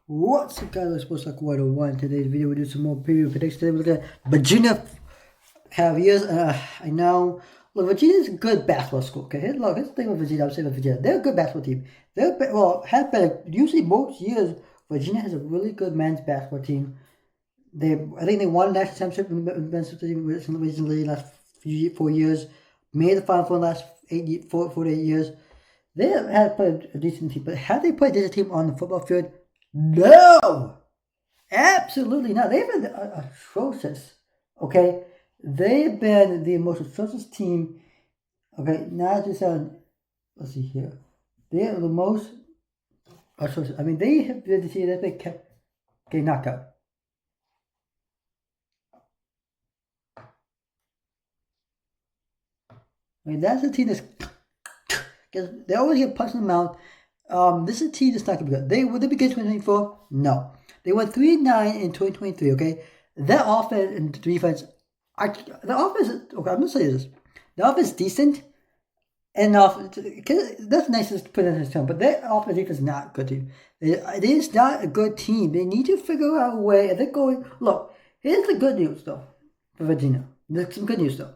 What's up, guys? Sports Talk 101. Today's video, we do some more preview predictions. Today, we look at Virginia Cavaliers. I know, look, Virginia's a good basketball school. Okay, here's the thing with Virginia. I'm saying with Virginia, they're a good basketball team. Have better. Usually, most years, Virginia has a really good men's basketball team. I think they won the national championship in the men's team recently, last 4 years. Made the final four last 4 to 8 years. They have played a decent team, but have they played a decent team on the football field? No! Absolutely not. They've been atrocious. Okay? They've been the most atrocious team. Okay, not just on. Let's see here. They are the most atrocious. I mean, they have been the team that they kept getting knocked out. I mean, that's the team that's. They always get punched in the mouth. This is a team that's not going to be good. Would they be good in 2024? No. They went 3-9 in 2023, okay? Their offense and defense, okay, I'm going to say this. The offense is decent, and that's nice to put in this term, but their offense and defense is not a good team. It is not a good team. They need to figure out a way, and they're going, look, here's the good news, though, for Virginia. There's some good news, though.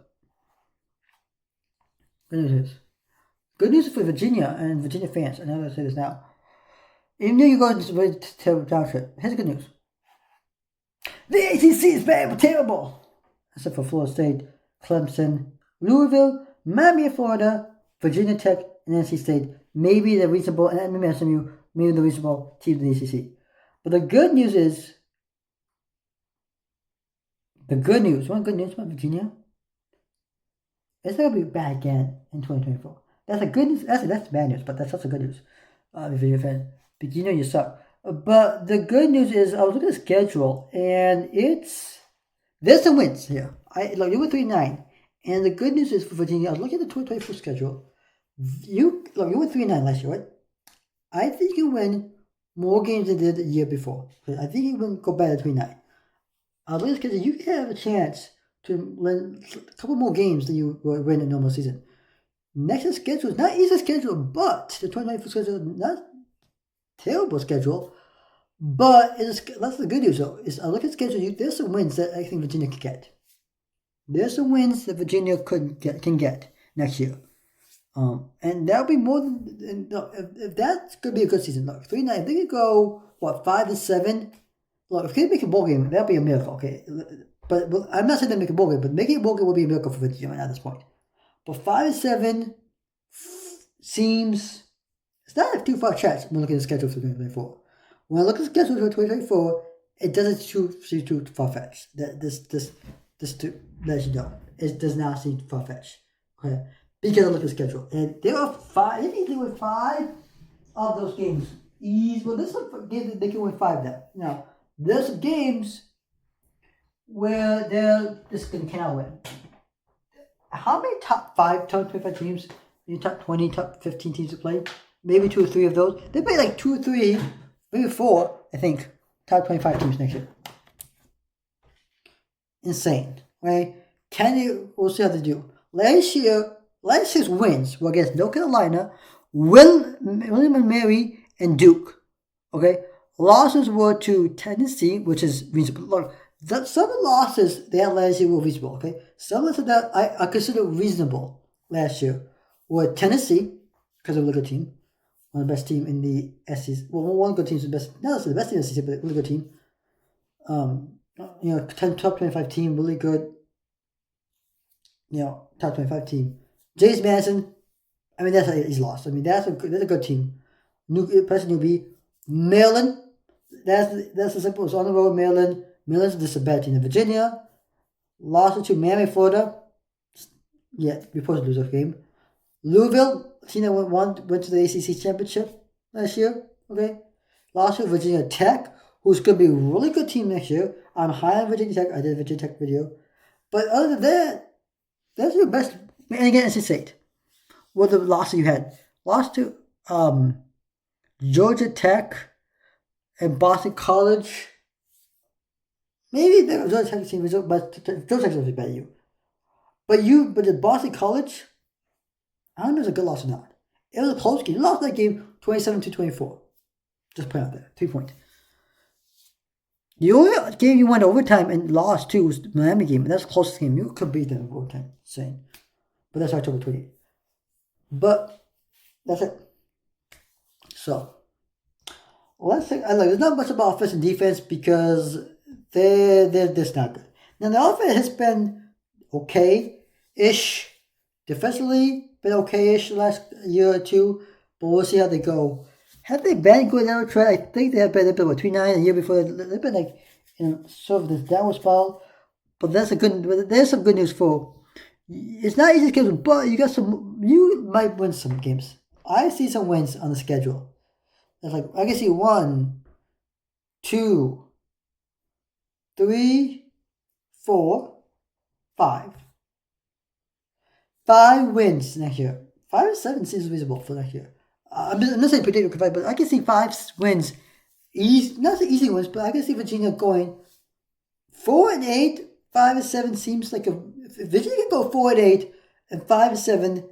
Good news is. Good news for Virginia and Virginia fans. I know I'm going to say this now. Even though you go to township, here's the good news. The ACC is very terrible. Except for Florida State, Clemson, Louisville, Miami, Florida, Virginia Tech, and NC State. Maybe the reasonable, and maybe SMU, maybe the reasonable teams in the ACC. But the good news is, one good news about Virginia, it's not going to be bad again in 2024. That's a good news. That's bad news, but that's also good news. If you're a fan, but you know you suck. But the good news is, I was looking at the schedule, and there's some wins here. You were 3-9, and the good news is for Virginia. I was looking at the 2024 schedule. You were 3-9 last year, right? I think you win more games than you did the year before. I think you will go better than 3-9. I was looking at the schedule. You can have a chance to win a couple more games than you would win in a normal season. Next year's schedule is not easy schedule, but the 2024 schedule is not terrible schedule. But that's the good news though. I look at the schedule. There's some wins that I think Virginia can get. There's some wins that Virginia can get next year. And that'll be more than if that's gonna be a good season. Look, 3-9. If they could go 5-7. Look, if they make a bowl game, that'll be a miracle. Okay, but I'm not saying they make a bowl game, but making a bowl game will be a miracle for Virginia at this point. But 5-7 seems it's not a too far stretch when looking at the schedule for 2024. When I look at the schedule for 2024, it doesn't seem too far fetched. This to let you know, it does not seem far fetched. Okay, because I look at the schedule, and there are 5. They need to win 5 of those games. Well, this is a game that they can win 5 now. Now, there's some games where this cannot win. How many top 5, top 25 teams, top 20, top 15 teams to play? Maybe 2 or 3 of those. They play like 2 or 3, maybe 4, I think, top 25 teams next year. Insane, right? We'll see how they do. Last year's wins were against North Carolina, William & Mary, and Duke. Okay? Losses were to Tennessee, which is reasonable. Look, some of the losses they had last year were reasonable, okay? Some of them that I consider reasonable last year were Tennessee, because they're a really good team. One of the best team in the SEC. Well, one good team is the best. Not necessarily the best team in the SEC, but a really good team. Top 25 team, really good. Top 25 team. James Madison, I mean, he's lost. I mean, that's a good team. Preston Newbie. Maryland, that's the simple. It's on the road, Maryland. Maryland's just a bad team. In Virginia, lost to Miami, Florida. Yeah, we're supposed to lose that game. Louisville, team that went to the ACC championship last year. Okay, lost to Virginia Tech, who's going to be a really good team next year. I'm high on Virginia Tech. I did a Virginia Tech video, but other than that, that's your best. And again, NC State. What the losses you had? Lost to Georgia Tech and Boston College. Maybe the Georgia Tech team result, but Georgia Tech is better than you. But the Boston College, I don't know if it's a good loss or not. It was a close game. You lost that game 27-24. Just put out there. 3 points. The only game you went overtime and lost too was the Miami game. That's the closest game. You could beat them in overtime. Insane. But that's October 28th. But that's it. So let's think. There's not much about offense and defense because they're just not good. Now the offense has been okay-ish. Defensively, been okay-ish the last year or two. But we'll see how they go. Have they been good down the trend? I think they have been. They've been 3-9 a year before. They've been like sort of this downward spiral. But there's some good news for. It's not easy schedule, but you got some. You might win some games. I see some wins on the schedule. It's like I can see 1, 2, 3, 4, 5. 5 wins next year. 5 or 7 seems reasonable for next year. I'm not saying predict, but I can see 5 wins. Not the easy ones, but I can see Virginia going 4-8, 5-7 seems like a. If Virginia can go 4-8 and 5-7,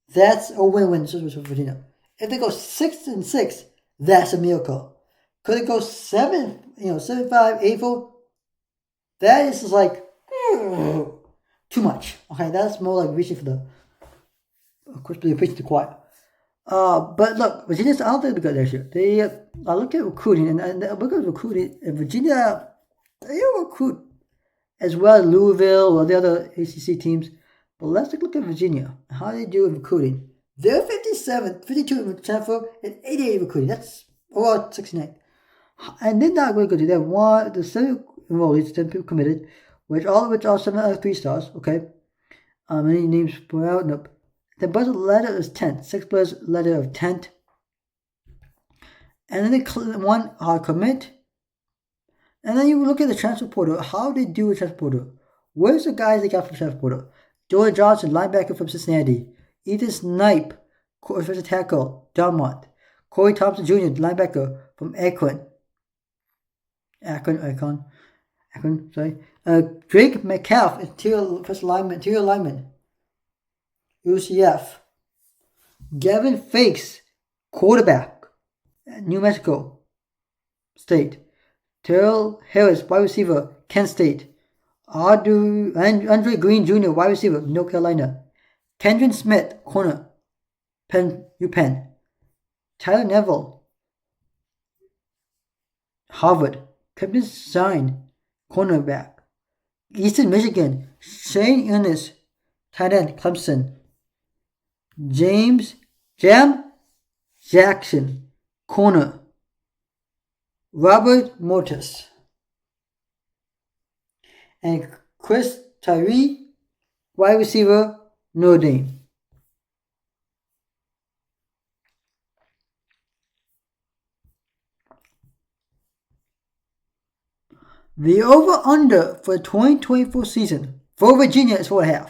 that's a win-win situation for Virginia. If they go 6-6, that's a miracle. Could it go 7-5, 8-4? That is just like too much. Okay, that's more like reaching for the. Of course, they're preaching to the choir. But look, Virginia's. I don't think they're good this year. I look at recruiting, and look at recruiting. And Virginia, they recruit as well as Louisville or the other ACC teams. But let's look at Virginia. How they do in recruiting. They're 57, 52 in transfer, and 88 in recruiting. That's overall 69. And they're not really good. They have the 7 enrollees, 10 people committed, all of which are 7 out of 3 stars. Okay. Any names put out? Nope. The buzzer letter is 10. 6 players letter of 10. And then they one hard commit. And then you look at the transfer portal. How they do a transfer portal? Where's the guys they got from transfer portal? Joey Johnson, linebacker from Cincinnati. Ethan Snipe, offensive tackle, Dumont. Corey Thompson Jr., linebacker from Akron. Sorry. Drake Metcalf, interior lineman. UCF. Gavin Fakes, quarterback, New Mexico State. Terrell Harris, wide receiver, Kent State. Andre Green Jr., wide receiver, North Carolina. Kendron Smith, corner, UPenn. Tyler Neville, Harvard. Captain Sign, cornerback. Eastern Michigan, Shane Earnest, tight end, Clemson. Jam Jackson, corner. Robert Mortis. And Chris Tyree, wide receiver, Notre Dame. The over-under for the 2024 season for Virginia is 4.5.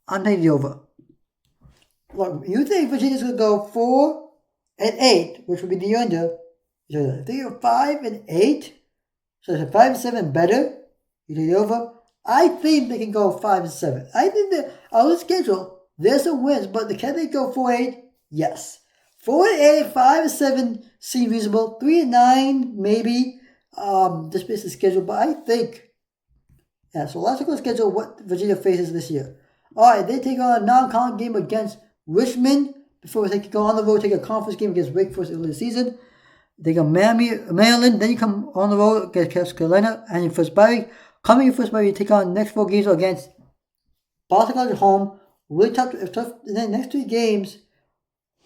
I'm taking the over. Look, you think Virginia's going to go 4-8, which would be the under. If they go 5-8, so it's 5-7 better, you take the over. I think they can go 5-7. I think that on the schedule, there's some wins, but can they go 4-8? Yes. 4-8, 5-7 seem reasonable. 3-9, maybe. Just based on the schedule, but I think. Yeah, so let's look at the schedule what Virginia faces this year. Alright, they take on a non-con game against Richmond before they go on the road, take a conference game against Wake Forest early in the season. They go Maryland, then you come on the road against South Carolina, and your first bye week. Coming your first bye week, you take on the next 4 games against Boston College at home. Really tough. And then next 3 games,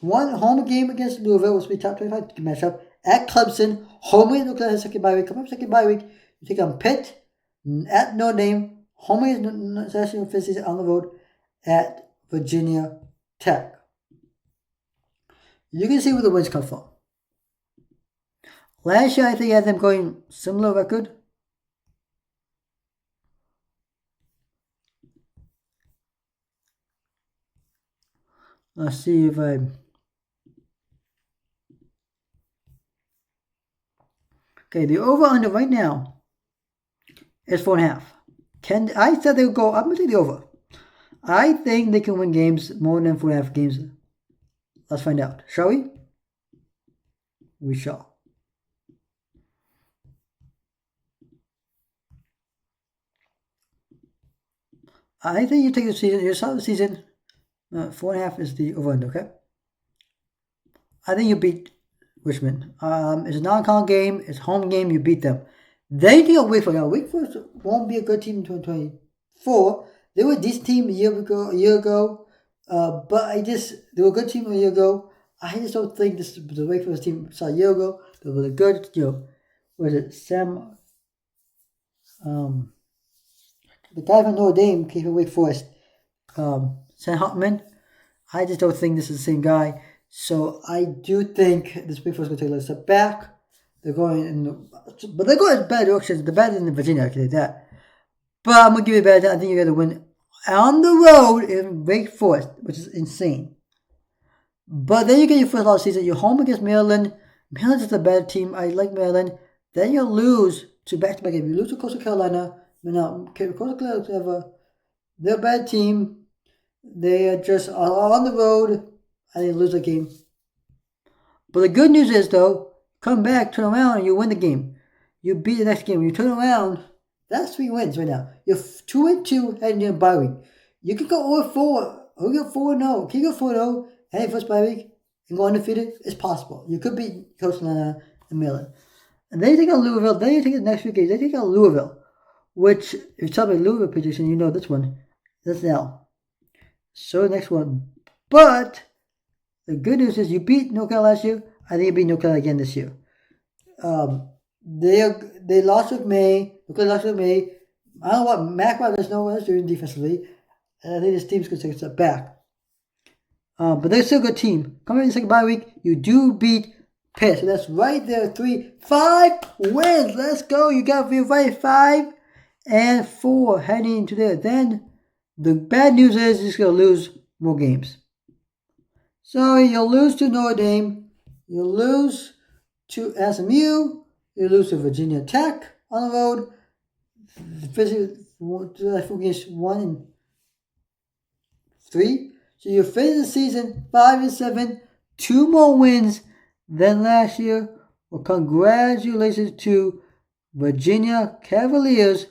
one home game against Louisville, which will be top 25 matchup. At Clemson, home against North Carolina, second bye week. Come up second bye week, you take on Pitt, at Notre Dame, home against National Offenses on the road at Virginia Tech. You can see where the wins come from. Last year, I think I had them going similar record. Let's see if I. Okay, the over-under right now is 4.5. I said they would go. I'm going to take the over. I think they can win games more than 4.5 games. Let's find out. Shall we? We shall. I think you take the season. You start the season. 4.5 is the over-under. Okay. I think you beat Richmond. It's a non-con game. It's a home game. You beat them. Then you go Wake Forest. Now Wake Forest won't be a good team in 2024. They were a decent team a year ago. But they were a good team a year ago. I just don't think this is the Wake Forest team saw a year ago. They were a good, was it Sam? The guy from Notre Dame came from Wake Forest. Sam Hartman. I just don't think this is the same guy. So I do think this Wake Forest is going to take a little step back. They're going but they're going in bad directions. They're better than Virginia, I can say that. But I'm going to give you a bad. I think you're going to win on the road in Wake Forest, which is insane. But then you get your first loss season. You're home against Maryland. Maryland's just a bad team. I like Maryland. Then you lose to back-to-back games. You lose to Coastal Carolina. Coastal Carolina, they're a bad team. They are just on the road and they lose the game. But the good news is, though, come back, turn around, and you win the game. You beat the next game. You turn around. That's 3 wins right now. You're 2-2 heading into a bye week. You can go 0-4. Or you go 4-0. Can you go 4-0 heading first bye week and go undefeated? It's possible. You could beat Coastal Carolina and Maryland. And then you take on Louisville. Then you take the next few games. Then you take on Louisville. Which, if you tell me Louisville prediction, you know this one. That's now. So next one. But the good news is you beat North Carolina last year. I think you beat North Carolina again this year. They lost with May. North Carolina lost with May. I don't know what Mac does know what he's doing defensively. And I think this team's going to take a step back. But they're still a good team. Coming in the second bye week, you do beat Pitt. So that's right there. 5 wins. Let's go. You got to be right 5-4 heading into there. Then the bad news is you're just going to lose more games. So you'll lose to Notre Dame. You'll lose to SMU. You lose to Virginia Tech on the road. I finish 1-3. So you finish the season 5-7, 2 more wins than last year. Well, congratulations to Virginia Cavaliers.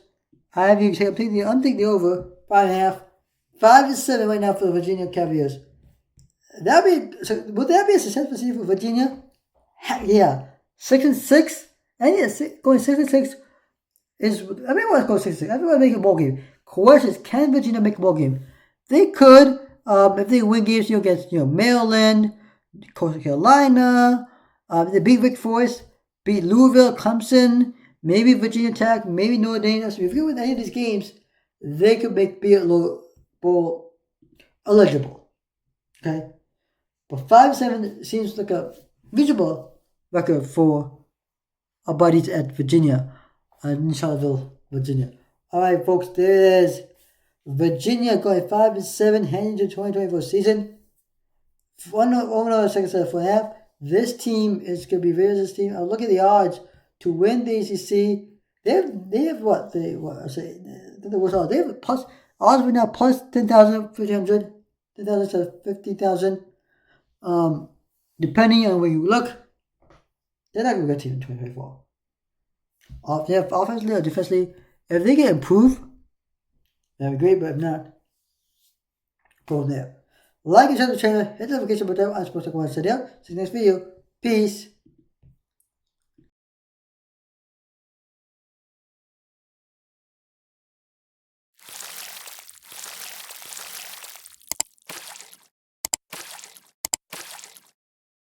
I'm taking the over 5.5, 5-7 right now for the Virginia Cavaliers. Would that be a successful season for Virginia? Heck yeah, 6-6. And yes, going 6-6 is everyone goes 6-6. Everyone make a ball game. Question is, can Virginia make a ball game? They could. If they win games against Maryland, Coastal Carolina, they beat Wake Forest, beat Louisville, Clemson, maybe Virginia Tech, maybe Notre Dame. So if you win any of these games, they could be a little bowl eligible. Okay, but 5-7 seems like a reasonable record for our buddies at Virginia, in Charlottesville, Virginia. All right, folks, there it is. Virginia going 5-7 heading into the 2024 season. Over second set of 4.5. This team is going to be very this team. I'll look at the odds to win the ACC. They have what? They have plus odds right now plus 10,000, 1,500, 10,000 to 50,000. Depending on where you look, they're not going to be a good team in 2024. Offensively or defensively, if they can improve, that'd be great, but if not, go from there. Like and share the channel, hit the notification button on Sports Talk 1. See you next video. Peace.